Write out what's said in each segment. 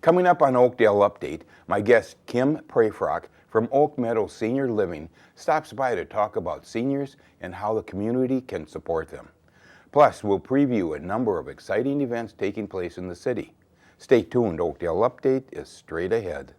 Coming up on Oakdale Update, my guest Kim Prayfrock from Oak Meadows Senior Living stops by to talk about seniors and how the community can support them. Plus, we'll preview a number of exciting events taking place in the city. Stay tuned, Oakdale Update is straight ahead.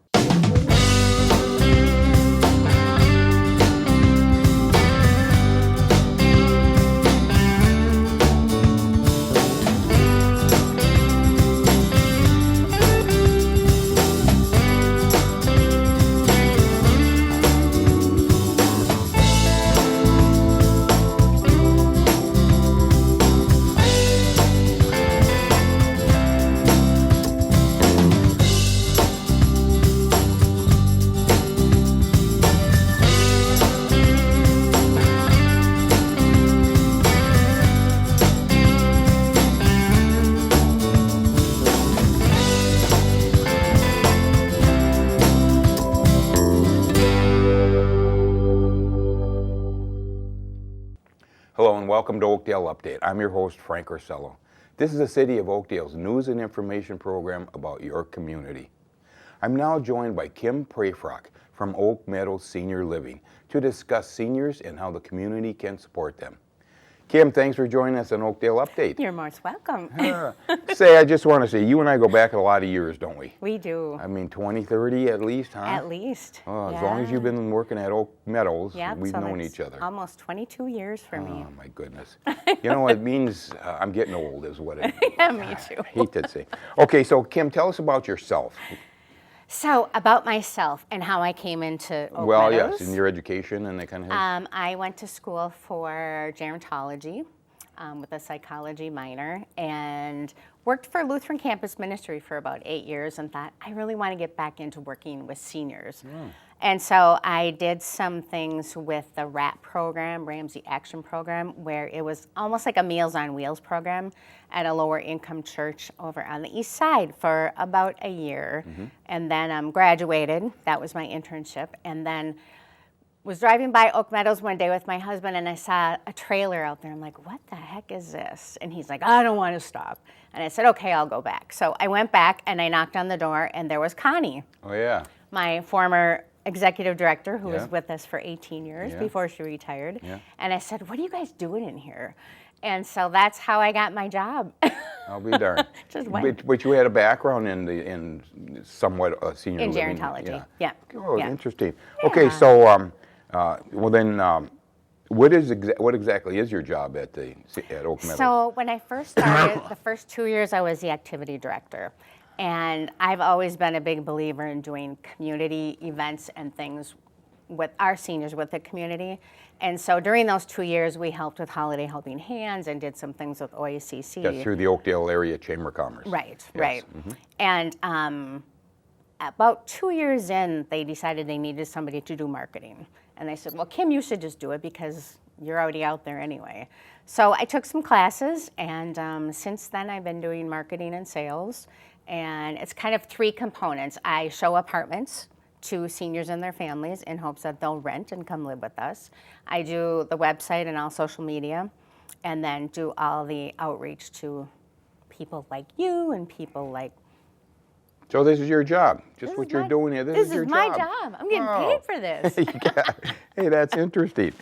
Hello and welcome to Oakdale Update. I'm your host, Frank Orsello. This is the City of Oakdale's news and information program about your community. I'm now joined by Kim Prayfrock from Oak Meadows Senior Living to discuss seniors and how the community can support them. Kim, thanks for joining us on Oakdale Update. You're most welcome. I just want to say, you and I go back a lot of years, don't we? We do. I mean, 20, 30 at least, huh? At least. Oh, as long as you've been working at Oak Meadows, we've known each other. Almost 22 years for me. Oh, my goodness. You know, it means I'm getting old is what it means. Yeah, me too. I hate to say. Okay, so Kim, tell us about yourself. So, about myself and how I came into Oak Well, Meadows. yes, in your education and that kind of thing. I went to school for gerontology with a psychology minor and worked for Lutheran Campus Ministry for about 8 years and thought, I really want to get back into working with seniors. And so I did some things with the RAP program, Ramsey Action Program, where it was almost like a Meals on Wheels program at a lower income church over on the east side for about a year. And then graduated, that was my internship, and then was driving by Oak Meadows one day with my husband and I saw a trailer out there. I'm like, what the heck is this? And he's like, I don't want to stop. And I said, okay, I'll go back. So I went back and I knocked on the door and there was Connie. Oh, yeah. My former executive director who was with us for 18 years before she retired. And I said, what are you guys doing in here? And so that's how I got my job. I'll be darned. Just went. But you had a background in somewhat senior In living. gerontology, yeah. Oh, Yeah. interesting. Yeah. Okay, so well then, what exactly is your job at Oak Meadows? So when I first started, the first 2 years I was the activity director. And I've always been a big believer in doing community events and things with our seniors, with the community. And so during those 2 years, we helped with Holiday Helping Hands and did some things with OACC. That's through the Oakdale Area Chamber of Commerce. Right, Yes. right. And about 2 years in, they decided they needed somebody to do marketing. And I said, well, Kim, you should just do it because you're already out there anyway. So I took some classes, and since then I've been doing marketing and sales. And it's kind of three components. I show apartments to seniors and their families in hopes that they'll rent and come live with us. I do the website and all social media, and then do all the outreach to people like you and people like. So this is your job, just what you're doing here. This is your my job. job. I'm getting paid for this. Hey, that's interesting.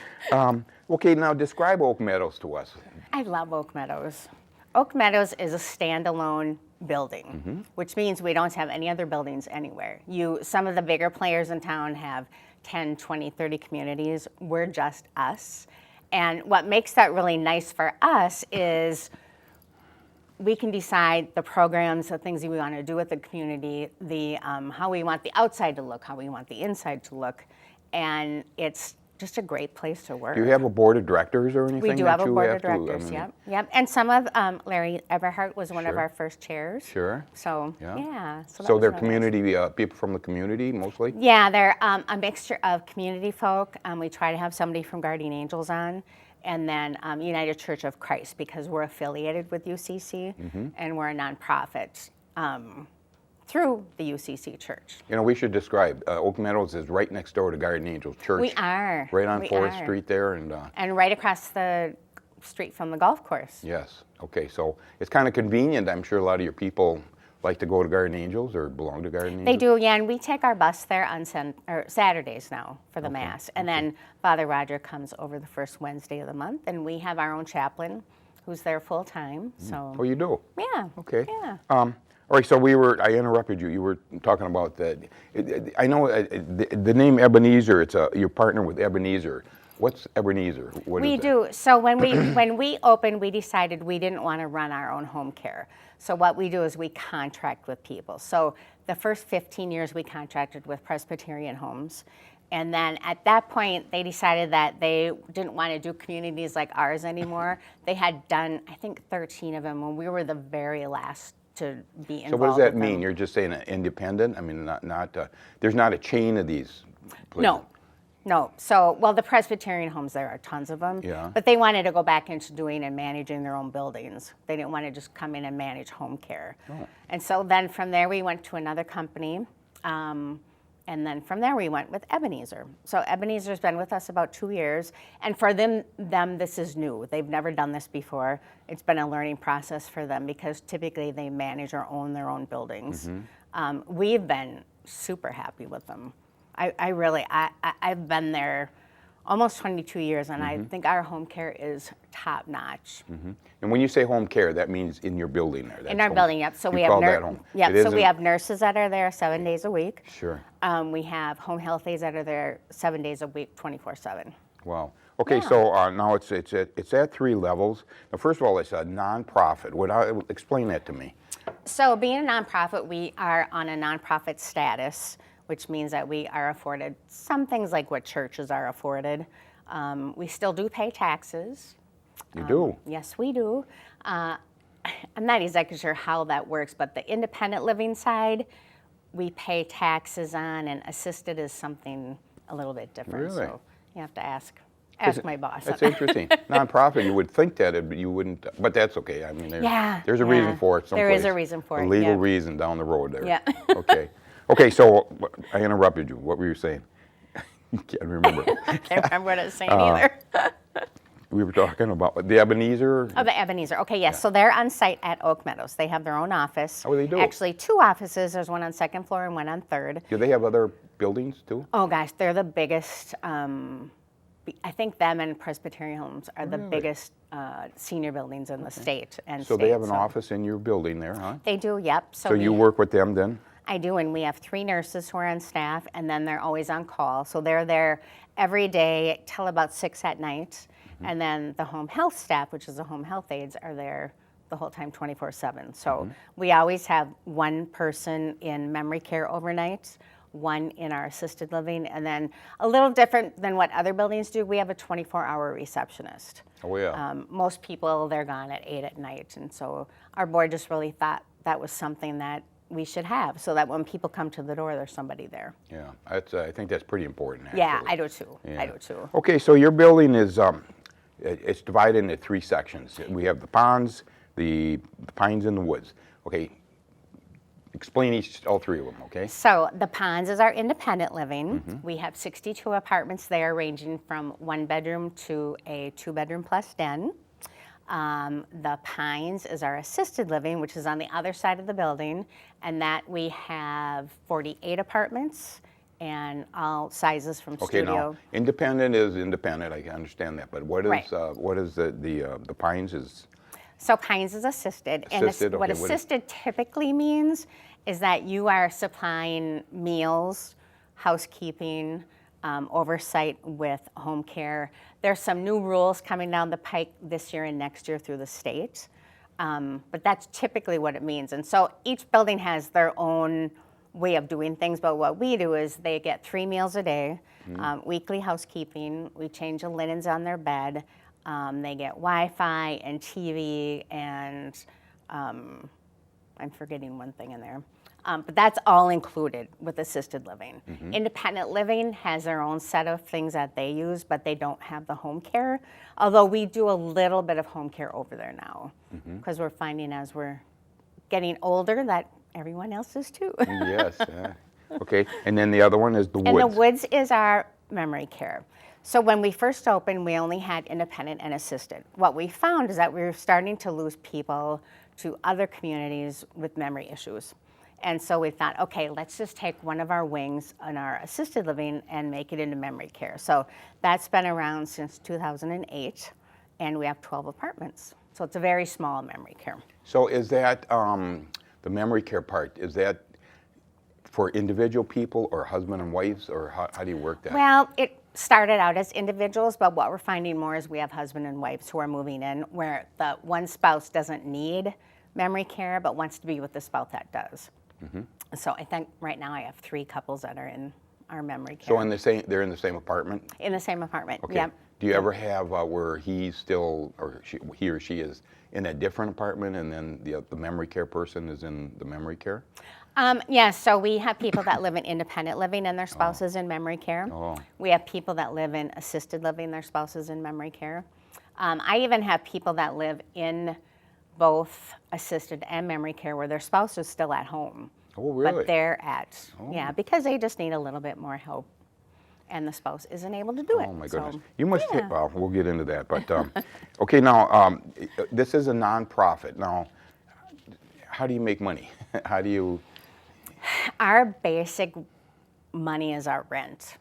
Okay, now describe Oak Meadows to us. I love Oak Meadows. Oak Meadows is a standalone building, which means we don't have any other buildings anywhere. Some of the bigger players in town have 10, 20, 30 communities. We're just us. And what makes that really nice for us is we can decide the programs, the things that we want to do with the community, how we want the outside to look, how we want the inside to look, and it's just a great place to work. Do you have a board of directors or anything? We do have a board of directors, yep. And some of, Larry Everhart was one of our first chairs. Sure. So, yeah. So they're community, people from the community mostly? Yeah, they're a mixture of community folk. We try to have somebody from Guardian Angels on. And then United Church of Christ, because we're affiliated with UCC and we're a nonprofit through the UCC Church. You know, we should describe, Oak Meadows is right next door to Guardian Angels Church. We are. Right on 4th Street there. And right across the street from the golf course. Yes. Okay, so it's kind of convenient. I'm sure a lot of your people like to go to Garden Angels or belong to Garden Angels? They do, yeah, and we take our bus there on Saturdays now for the Mass. And then Father Roger comes over the first Wednesday of the month, and we have our own chaplain who's there full time. So. Oh, you do? Yeah. Okay. Yeah. All right, so I interrupted you. You were talking about that. I know the name Ebenezer, you're partner with Ebenezer. What's Ebenezer? What is We that? do. So when we opened, we decided we didn't want to run our own home care. So what we do is we contract with people. So the first 15 years we contracted with Presbyterian homes. And then at that point, they decided that they didn't want to do communities like ours anymore. They had done, I think, 13 of them when we were the very last to be involved. So what does that with mean? them. You're just saying independent? I mean, not there's not a chain of these places. No. So, well, the Presbyterian homes, there are tons of them. Yeah. But they wanted to go back into doing and managing their own buildings. They didn't want to just come in and manage home care. Oh. And so then from there, we went to another company. And then from there, we went with Ebenezer. So Ebenezer's been with us about 2 years. And for them, this is new. They've never done this before. It's been a learning process for them because typically they manage or own their own buildings. We've been super happy with them. I've been there almost 22 years, and I think our home care is top notch. And when you say home care, that means in your building there. In our building, yep. So You we call have that home. Yep. It So we isn't- have nurses that are there 7 days a week. Sure. We have home health aides that are there 7 days a week, 24/7. Wow. Okay, Yeah. so now it's at 3 levels. Now, first of all, it's a nonprofit. Explain that to me. So being a nonprofit, we are on a nonprofit status, which means that we are afforded some things like what churches are afforded. We still do pay taxes. You do? Yes, we do. I'm not exactly sure how that works, but the independent living side, we pay taxes on, and assisted is something a little bit different. Really? So you have to ask my boss. That's interesting. Nonprofit, you would think that, you wouldn't, but that's okay. I mean, there's a reason for it someplace. There is a reason for it. A legal Yep. reason down the road there. Yeah. Okay. Okay, so I interrupted you. What were you saying? You can't remember. I can't remember what I was saying either. We were talking about the Ebenezer. Oh, the Ebenezer. Okay, yes. So they're on site at Oak Meadows. They have their own office. Oh, they do? Actually, 2 offices. There's one on 2nd floor and one on 3rd. Do they have other buildings too? Oh gosh, they're the biggest. I think them and Presbyterian homes are the Really? biggest senior buildings in the state. And So they have an so office in your building there, huh? They do, yep. So you we- work with them then? I do, and we have 3 nurses who are on staff, and then they're always on call. So they're there every day till about 6 at night. And then the home health staff, which is the home health aides, are there the whole time 24/7. So we always have one person in memory care overnight, one in our assisted living, and then a little different than what other buildings do, we have a 24-hour receptionist. Oh, yeah. Most people, they're gone at 8 at night, and so our board just really thought that was something that we should have, so that when people come to the door, there's somebody there. Yeah, I think that's pretty important, actually. Yeah, I do too. Yeah. I do too. Okay, so your building is, it's divided into 3 sections. We have the ponds, the pines, and the woods. Okay, explain all 3 of them, okay? So the Ponds is our independent living. We have 62 apartments there, ranging from 1 bedroom to a 2-bedroom plus den. The Pines is our assisted living, which is on the other side of the building, and that we have 48 apartments and all sizes from Okay, studio. now, independent is independent, I can understand that, but what is, Right. what is the pines is? So Pines is assisted. Assisted, and what okay, what is- assisted typically means is that you are supplying meals, housekeeping, oversight with home care. There's some new rules coming down the pike this year and next year through the state. But that's typically what it means. And so each building has their own way of doing things, but what we do is they get 3 meals a day, weekly housekeeping, we change the linens on their bed, they get Wi-Fi and TV, and I'm forgetting one thing in there. But that's all included with assisted living. Independent living has their own set of things that they use, but they don't have the home care, although we do a little bit of home care over there now, because we're finding as we're getting older that everyone else is too. Yes, yeah. Okay, and then the other one is the woods. And the woods is our memory care. So when we first opened, we only had independent and assisted. What we found is that we were starting to lose people to other communities with memory issues. And so we thought, okay, let's just take one of our wings in our assisted living and make it into memory care. So that's been around since 2008, and we have 12 apartments. So it's a very small memory care. So is that, the memory care part, is that for individual people or husband and wives, or how do you work that? Well, it started out as individuals, but what we're finding more is we have husband and wives who are moving in where the one spouse doesn't need memory care but wants to be with the spouse that does. So I think right now I have 3 couples that are in our memory care. So they're in the same apartment? In the same apartment, Okay. yep. Do you ever have where he's still, or he or she is in a different apartment, and then the memory care person is in the memory care? Yeah, so we have people that live in independent living and their spouses in memory care. Oh. We have people that live in assisted living, their spouses in memory care. I even have people that live in both assisted and memory care where their spouse is still at home. Oh, really? But they're at, Oh. yeah, because they just need a little bit more help and the spouse isn't able to do it. Oh my goodness! So, You must yeah. take. Well, we'll get into that, but okay. Now, this is a nonprofit. Now, how do you make money? How do you? Our basic money is our rent.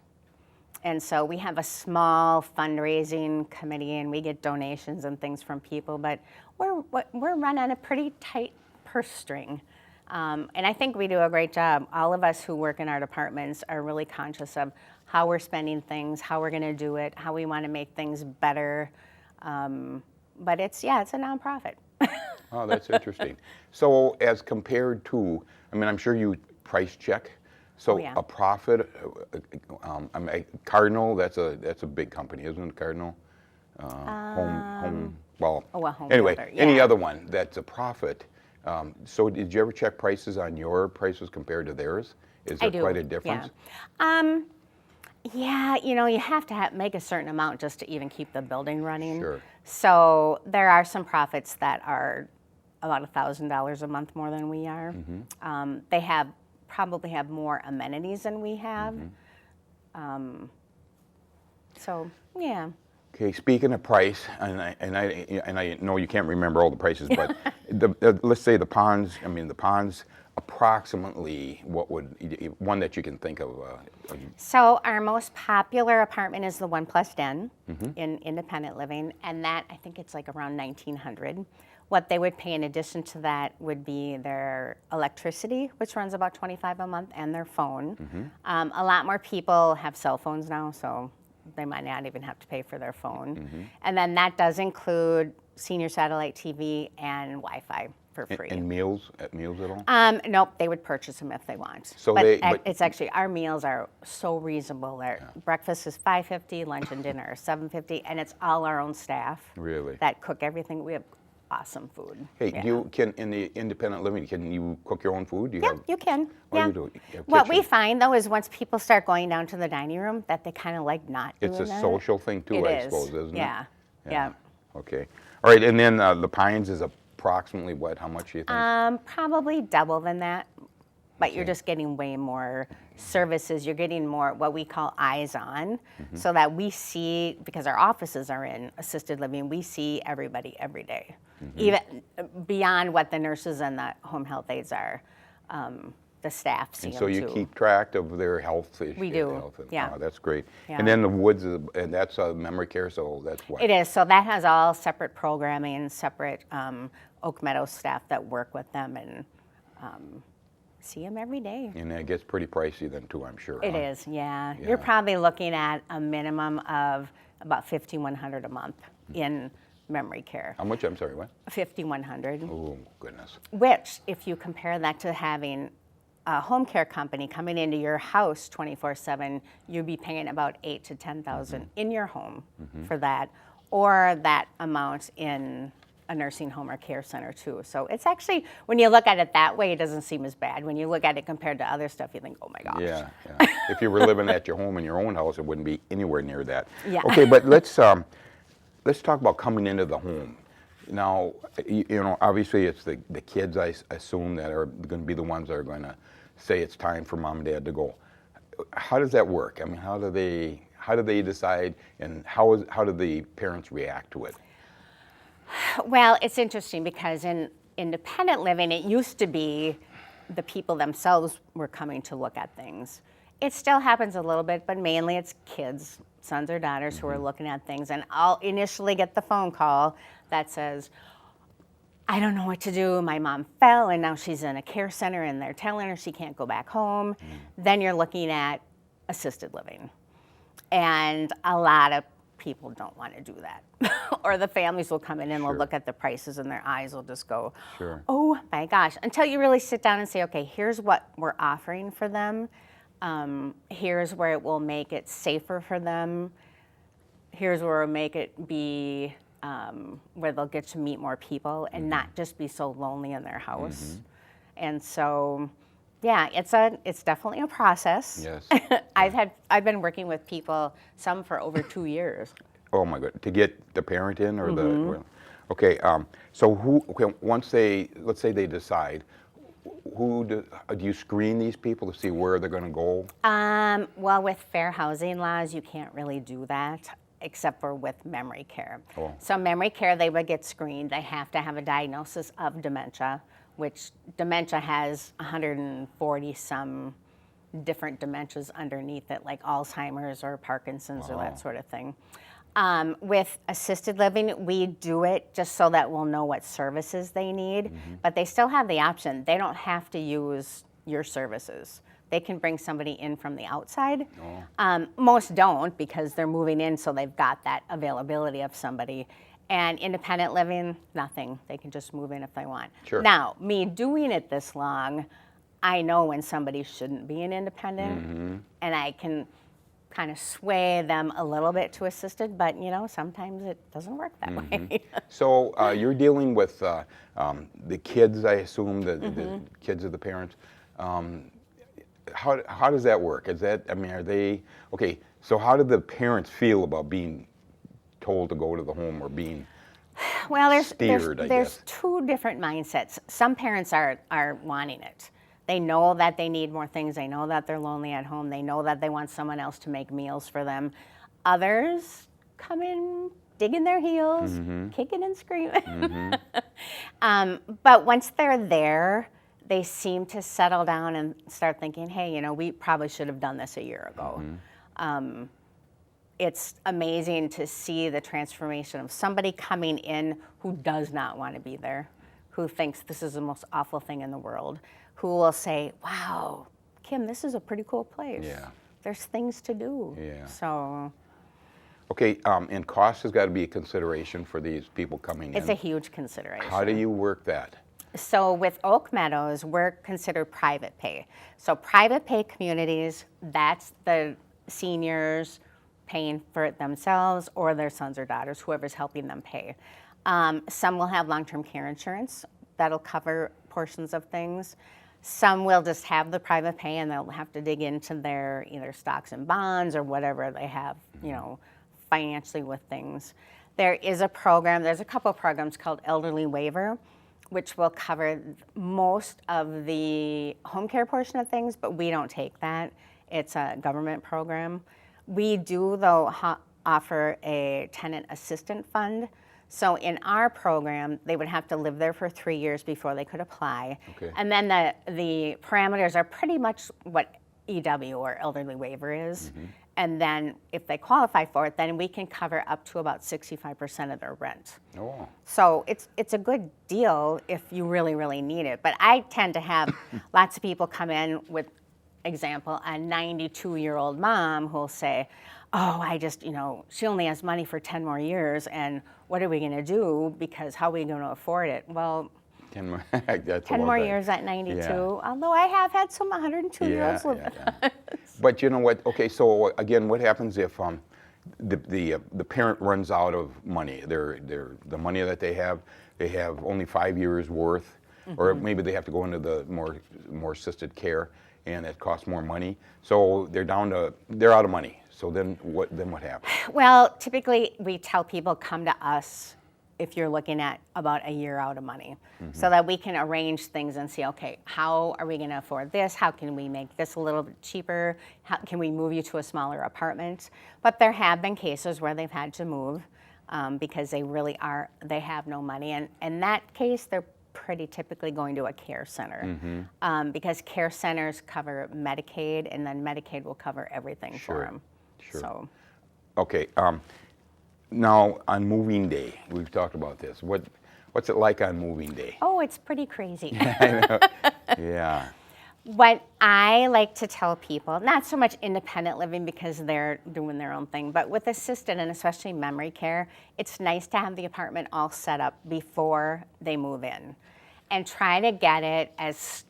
And so we have a small fundraising committee and we get donations and things from people, but we're run on a pretty tight purse string. And I think we do a great job. All of us who work in our departments are really conscious of how we're spending things, how we're going to do it, how we want to make things better. But it's a nonprofit. Oh, that's interesting. So, as compared to, I mean, I'm sure you price check. So, Oh, yeah. a profit, I mean, Cardinal. That's a big company, isn't it? Cardinal, home. Well, Home anyway, builder, any yeah. other one that's a profit. So, did you ever check prices on your prices compared to theirs? Is there I do. quite a difference? Yeah, you have to make a certain amount just to even keep the building running. Sure. So there are some profits that are about $1,000 a month more than we are. They probably have more amenities than we have. So yeah. Okay, speaking of price, and I know you can't remember all the prices, but let's say the ponds. I mean, the ponds. Approximately, what would one that you can think of? So our most popular apartment is the 1+ Den in independent living, and that I think it's like around $1,900. What they would pay in addition to that would be their electricity, which runs about $25 a month, and their phone. A lot more people have cell phones now, so they might not even have to pay for their phone. And then that does include senior satellite TV and Wi-Fi for free. And meals at all? Nope, they would purchase them if they want. So but but it's actually, our meals are so reasonable. Breakfast is $5.50, lunch and dinner are $7.50, and it's all our own staff. Really? That cook everything. We have awesome food. Hey, Yeah. in the independent living, can you cook your own food? Do you Yeah, have, you can. Oh, Yeah. you do. You have What we kitchen. find though is once people start going down to the dining room, that they kind of like not doing It's a that. social thing too, It I is. suppose, isn't it? Yeah. Okay. All right, and then the Pines is approximately what? How much do you think? Probably double than that, but you're Okay. just getting way more services. You're getting more what we call eyes on, so that we see, because our offices are in assisted living, we see everybody every day, even beyond what the nurses and the home health aides are. The staff see And them so you too. keep track of their health issues. We do, yeah. Oh, that's great. Yeah. And then the Woods, and that's memory care, so that's what? It is, so that has all separate programming, separate Oak Meadows staff that work with them and see them every day. And that gets pretty pricey then too, I'm sure. It huh? is, yeah. Yeah. You're probably looking at a minimum of about $5,100 a month in memory care. How much? I'm sorry, what? $5,100, Oh, goodness. which if you compare that to having a home care company coming into your house 24/7, you'd be paying about $8,000 to $10,000 in your home for that, or that amount in a nursing home or care center too. So it's actually, when you look at it that way, it doesn't seem as bad. When you look at it compared to other stuff, you think, oh my gosh. Yeah. If you were living at your home in your own house, it wouldn't be anywhere near that. Yeah. Okay, but let's talk about coming into the home. Now, you know, obviously it's the kids, I assume, that are going to be the ones that are going to say it's time for mom and dad to go. How does that work? I mean, how do they decide, and how do the parents react to it? Well, it's interesting because in independent living, it used to be the people themselves were coming to look at things. It still happens a little bit, but mainly it's kids, sons or daughters, who are looking at things. And I'll initially get the phone call that says, I don't know what to do. My mom fell and now she's in a care center and they're telling her she can't go back home. Then you're looking at assisted living. And a lot of people don't want to do that. Or the families will come in and they'll look at the prices and their eyes will just go, oh my gosh, until you really sit down and say, okay, here's what we're offering for them. Here's where it will make it safer for them. Here's where it'll make it be where they'll get to meet more people and not just be so lonely in their house. And so, yeah, it's definitely a process. Yes. I've been working with people, some for over 2 years. Oh my God! To get the parent in, or the okay. So once let's say they decide, do you screen these people to see where they're going to go? Well, with fair housing laws, you can't really do that except for with memory care. Oh. So memory care, they would get screened. They have to have a diagnosis of dementia, which dementia has 140 some different dementias underneath it, like Alzheimer's or Parkinson's or that sort of thing. With assisted living, we do it just so that we'll know what services they need, but they still have the option. They don't have to use your services. They can bring somebody in from the outside. Most don't, because they're moving in, so they've got that availability of somebody. And independent living, nothing. They can just move in if they want. Sure. Now, me doing it this long, I know when somebody shouldn't be an independent, and I can kind of sway them a little bit to assisted, but sometimes it doesn't work that way. So you're dealing with the kids, I assume, the kids of the parents. How does that work? Are they, okay, so how do the parents feel about being told to go to the home or being steered, there's two different mindsets. Some parents are wanting it. They know that they need more things. They know that they're lonely at home. They know that they want someone else to make meals for them. Others come in digging their heels, kicking and screaming. But once they're there, they seem to settle down and start thinking, hey, we probably should have done this a year ago. It's amazing to see the transformation of somebody coming in who does not want to be there, who thinks this is the most awful thing in the world, who will say, wow, Kim, this is a pretty cool place. Yeah. There's things to do. Yeah. So. Okay, and cost has got to be a consideration for these people coming in. It's a huge consideration. How do you work that? So with Oak Meadows, we're considered private pay. So private pay communities, that's the seniors paying for it themselves or their sons or daughters, whoever's helping them pay. Some will have long-term care insurance that'll cover portions of things. Some will just have the private pay and they'll have to dig into their either stocks and bonds or whatever they have, financially with things. There is a program, there's a couple of programs called Elderly Waiver, which will cover most of the home care portion of things, but we don't take that. It's a government program. We do, though, offer a tenant assistant fund. So in our program, they would have to live there for 3 years before they could apply. Okay. And then the parameters are pretty much what EW or elderly waiver is. And then if they qualify for it, then we can cover up to about 65% of their rent. Oh. So it's a good deal if you really, really need it. But I tend to have lots of people come in with, example, a 92-year-old mom who'll say, oh, I just, she only has money for 10 more years, and what are we going to do? Because how are we going to afford it? Well, 10 more, 10 more years at 92, although I have had some 102-year-olds live with us. But you know what? Okay, so again, what happens if the parent runs out of money? The money that they have only 5 years worth, or maybe they have to go into the more assisted care, and it costs more money. So they're out of money. So then what happens? Well, typically we tell people come to us if you're looking at about a year out of money, so that we can arrange things and see, okay, how are we going to afford this? How can we make this a little bit cheaper? How can we move you to a smaller apartment? But there have been cases where they've had to move because they have no money. And in that case, they're pretty typically going to a care center Mm-hmm. because care centers cover Medicaid, and then Medicaid will cover everything for Sure, them. sure. So, Okay. Now on moving day, we've talked about this. What's it like on moving day? oh, it's pretty crazy. Yeah. What I like to tell people, not so much independent living because they're doing their own thing, but with assisted and especially memory care, it's nice to have the apartment all set up before they move in and try to get it as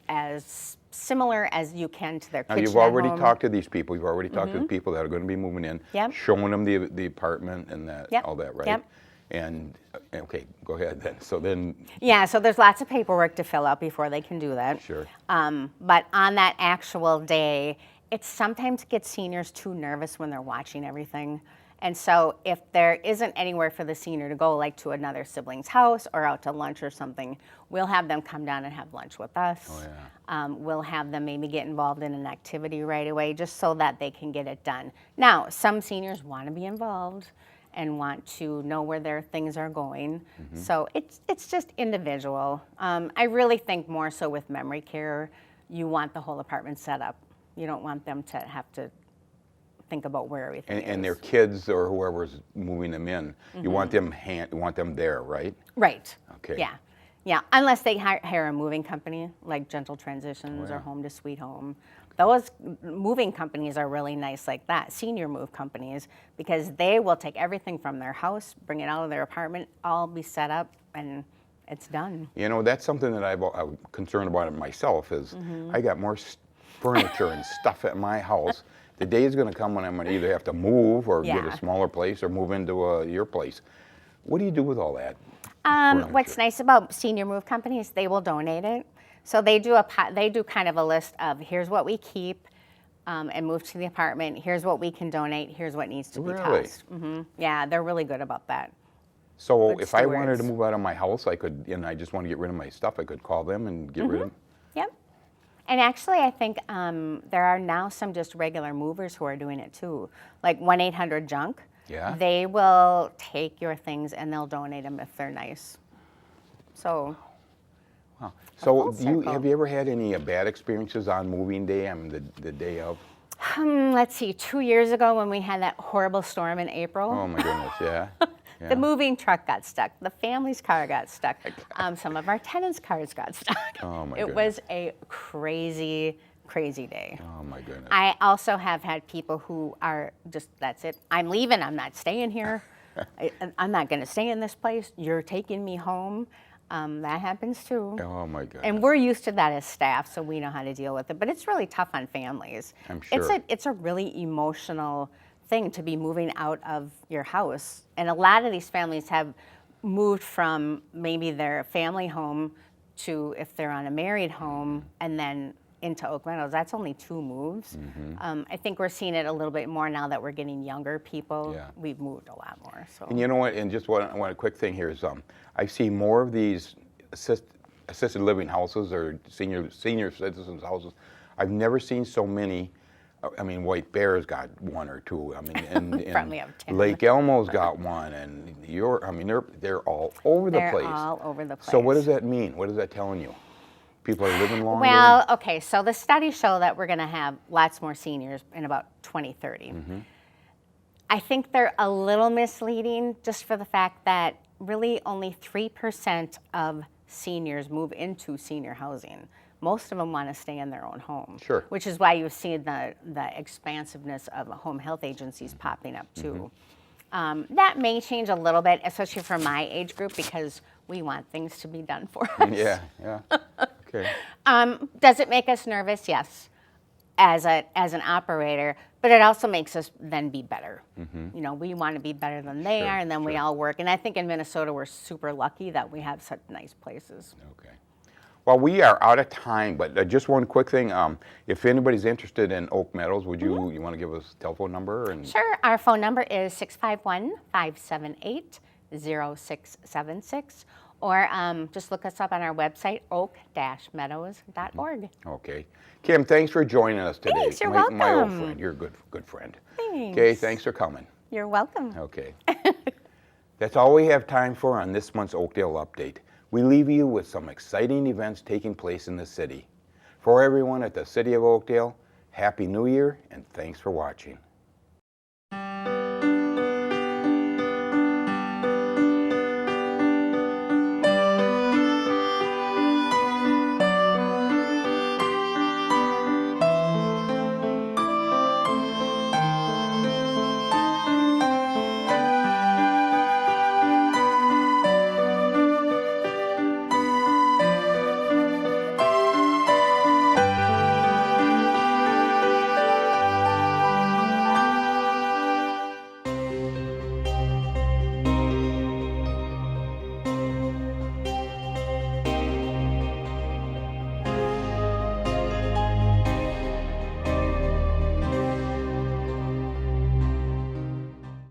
similar as you can to their Now, kitchen you've already at home. talked to these people. You've already talked to the people that are going to be moving in, Yep. showing them the apartment and that Yep. all that, right? Yep. And okay, go ahead then. So then, Yeah, so there's lots of paperwork to fill out before they can do that. sure. But on that actual day, it sometimes gets seniors too nervous when they're watching everything. And so if there isn't anywhere for the senior to go, like to another sibling's house or out to lunch or something, we'll have them come down and have lunch with us. Oh, yeah. We'll have them maybe get involved in an activity right away just so that they can get it done. Now, some seniors want to be involved and want to know where their things are going. So it's just individual. I really think more so with memory care, you want the whole apartment set up. You don't want them to have to think about where everything is. And their kids or whoever's moving them in, you want them there, right? Right. Okay. Yeah. Yeah, unless they hire a moving company like Gentle Transitions Oh, yeah. or Home to Sweet Home. Those moving companies are really nice like that, senior move companies, because they will take everything from their house, bring it out of their apartment, all be set up, and it's done. You know, that's something that I'm concerned about it myself is I got more furniture and stuff at my house. The day is going to come when I'm going to either have to move or get Yeah. a smaller place or move into your place. What do you do with all that? What's furniture? nice about senior move companies, they will donate it. So they do kind of a list of here's what we keep and move to the apartment. Here's what we can donate. Here's what needs to be Really? tossed. Yeah, they're really good about that. So Good if I wanted to stewards. move out of my house, I could, and I just want to get rid of my stuff, I could call them and get rid of it. Yep. And actually, I think there are now some just regular movers who are doing it too, like 1-800-JUNK. Yeah. They will take your things and they'll donate them if they're nice. So, Wow. So full have you ever had any bad experiences on moving day? I mean, the day of? let's see, 2 years ago when we had that horrible storm in April. Oh my goodness, yeah. Yeah. The moving truck got stuck. The family's car got stuck. Some of our tenants' cars got stuck. Oh, my It was a crazy, crazy day. Oh my goodness. I also have had people who are just, that's it. I'm leaving. I'm not staying here. I'm not going to stay in this place. You're taking me home. That happens too. Oh my goodness. And we're used to that as staff, so we know how to deal with it. But it's really tough on families. I'm sure. It's a really emotional thing to be moving out of your house. And a lot of these families have moved from maybe their family home to, if they're on a married home, and then into Oak Meadows. That's only 2 moves. I think we're seeing it a little bit more now that we're getting younger people. Yeah. We've moved a lot more. So. And you know what? And just one quick thing here is, I see more of these assisted living houses or senior citizens houses. I've never seen so many. I mean, White Bear's got 1 or 2. I mean, and Probably have 10. Lake Elmo's got 1, and they're all over the place. They're all over the place. So what does that mean? What is that telling you? People are living longer? Well, okay, so the studies show that we're going to have lots more seniors in about 2030. I think they're a little misleading just for the fact that really only 3% of seniors move into senior housing. Most of them want to stay in their own home. Sure. Which is why you see the expansiveness of home health agencies popping up too. That may change a little bit, especially for my age group, because we want things to be done for us. Yeah, yeah. Okay. Does it make us nervous? Yes, as an operator, but it also makes us then be better. You know, we want to be better than they Sure, are, and then we sure. all work. And I think in Minnesota, we're super lucky that we have such nice places. Okay. Well, we are out of time, but just one quick thing. If anybody's interested in Oak Meadows, would you want to give us a telephone number? And Sure, our phone number is 651-578-0676, or just look us up on our website, oak-meadows.org. Okay. Kim, thanks for joining us today. Thanks, you're My old welcome. friend. You're a good friend. Thanks. Okay, thanks for coming. You're welcome. Okay. That's all we have time for on this month's Oakdale Update. we leave you with some exciting events taking place in the city. For everyone at the City of Oakdale, Happy New Year and thanks for watching.